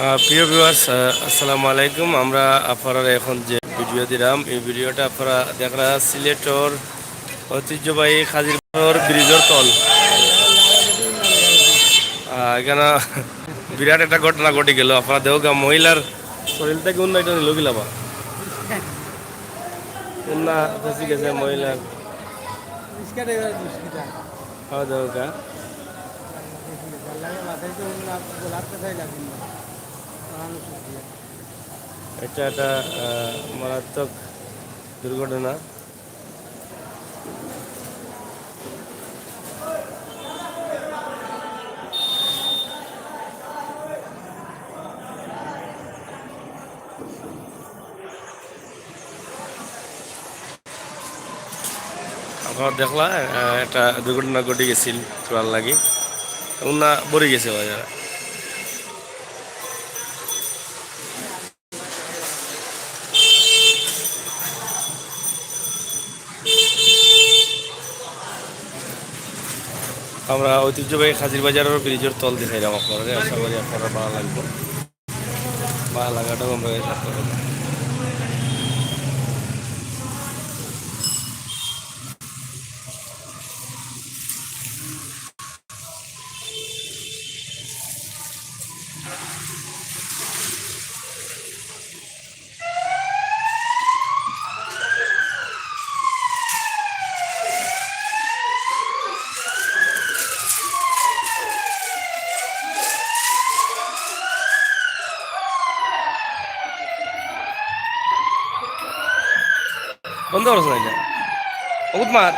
প্রিয় ভিউয়ার্স, আসসালামু আলাইকুম। আমরা আপনারা এখন যে ভিডিও দিলাম, এই ভিডিওটা আপনারা দেখরা সিলেটর ঐতিহ্যবাহী খাজিরপুর ব্রিজের তল। এখানে বিরাট একটা ঘটনা ঘটে গেল। আপনারা দেখো মহিলার শরীর থেকে উন্নয়ন নিল গিলাবা উন্না ফেসি গেছে মহিলার। হ্যাঁ দেখো এটা একটা মারাত্মক দুর্ঘটনা। আপনারা দেখলা একটা দুর্ঘটনা ঘটে গেছিল চোয়ার লাগি উন্না বড়ে গেছে বাজারে। আমরা ঐতিহ্যবাহী খাজির বাজারের ব্রিজের তল দেখাইলাম আপনারা। আশা করি আপনারা ভালো লাগবে। ভালো লাগাটাও আমরা চেষ্টা করব। বন্ধ করছ না এটা বহুত মার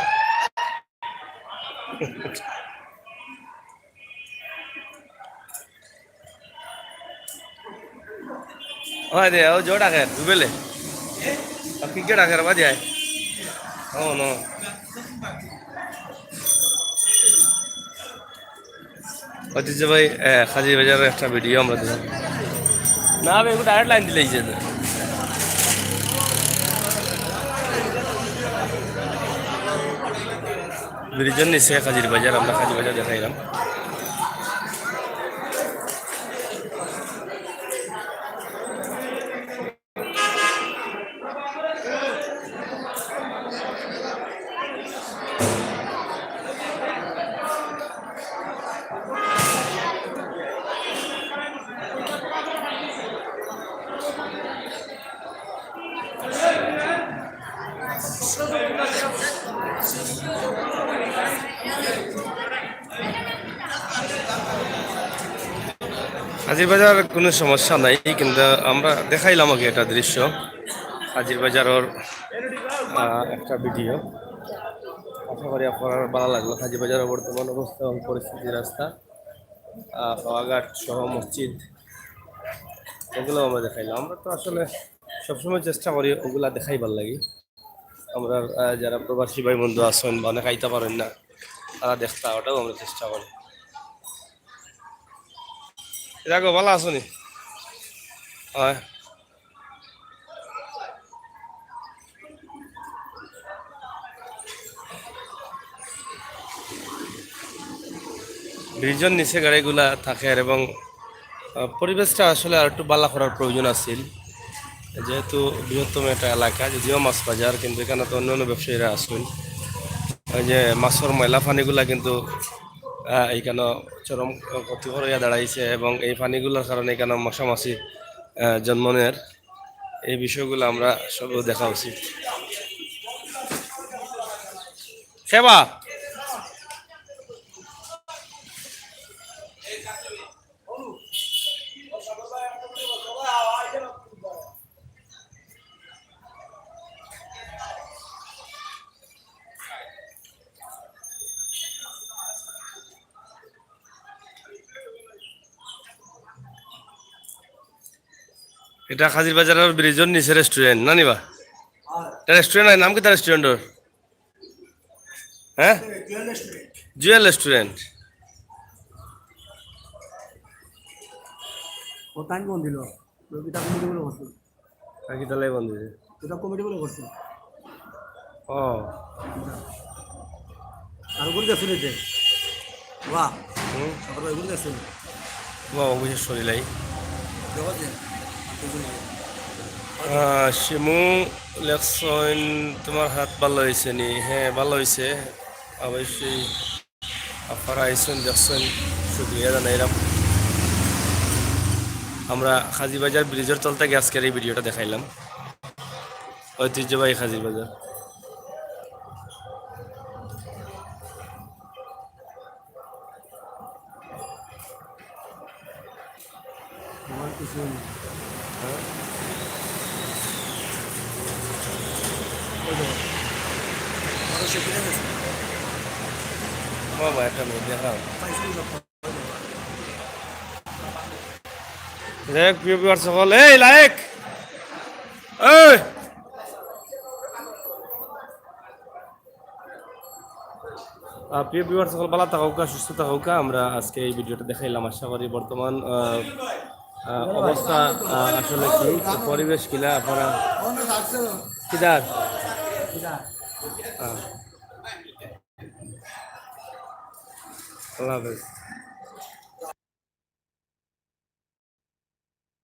হয় দে ও জোড় আখের ডুবেলে ক্রিকেট আখের বাজে আয় ও নো ঐতিহ্যবাহী খাজির বাজারের একটা ভিডিও আমরা দিলাম। না আমি একটু ডাইরেক্ট লাইন দিলেই যে ব্রিজের নিচে খাজির বাজার। আমরা খাজির বাজার দেখাইলাম। হাজির বাজার কোনো সমস্যা নাই, কিন্তু আমরা দেখাইলাম আগে একটা দৃশ্য হাজির বাজারের একটা ভিডিও। আশা করি আপনার ভালো লাগলো। হাজির বাজারের বর্তমান অবস্থা এবং পরিস্থিতি, রাস্তা, পাওয়াঘাট সহ মসজিদ, এগুলো আমরা দেখাইলাম। আমরা তো আসলে সবসময় চেষ্টা করি ওগুলা দেখাইবার লাগি। আমরা যারা প্রবাসী ভাই বন্ধু আছেন বা অনেক আইতে পারেন না, তারা দেখতে ওটাও আমরা চেষ্টা করি। দেখো ভালো আছো নি? হয় ব্রিজের নিচে গাড়িগুলা থাকে এবং পরিবেশটা আসলে আর একটু বালা করার প্রয়োজন আছিল। যেহেতু বৃহত্তম একটা এলাকা, যদিও মাছ বাজার, কিন্তু এখানে তো অন্যান্য ব্যবসায়ীরা আসুন। ওই যে মাছের ময়লা পানিগুলা কিন্তু এইখানে চরম ক্ষতিকর হইয়া দাঁড়াইছে এবং এই পানিগুলোর কারণে এখানে মশামাছি জন্মনের এই বিষয়গুলো আমরা সব দেখা উচিত। সেবা এটা খাজির বাজারের ব্রিজের নিচে রেস্টুরেন্ট না নিবা? রেস্টুরেন্ট নাম কি তার রেস্টুরেন্টের? হ্যাঁ, জুয়েল রেস্টুরেন্ট। কোথায় কোন দিল এটা কমিটি বলে করছে নাকি তালাই বন্ধ হয়েছে? এটা কমিটি বলে করছে ও আর উপরে গেছিল যে বাহ হুম তারপরে উপরে গেছিল বাবা বিশেষ শরীর জগতে শিমু লেখসন তোমার হাত ভালো হয়েছে নি? হ্যাঁ ভালো হয়েছে অবশ্যই। আপনারা আইসুন দেখছেন, শুক্রিয়া জানাইলাম। আমরা খাজিবাজার ব্রিজের তল থেকে আজকের এই ভিডিওটা দেখাইলাম, ঐতিহ্যবাহী খাজির বাজার। আমার কিছু নেই। ওই দেখো, আরো সে কিনে গেছে। বাবা একটা মেয়ে দেখাও। পাইছিলি সব। দেখ প্রিয় বিহার সকল, এই লায়েক, এই প্রিয় বিহার সকল, ভালো থাকুক, সুস্থ থাকুক। আমরা আজকে এই ভিডিওটা দেখাইলাম। আশা করি বর্তমান অবস্থা আসলে কি, পরিবেশ কিনা আপনারা কিদার আল্লাহ হাফেজ।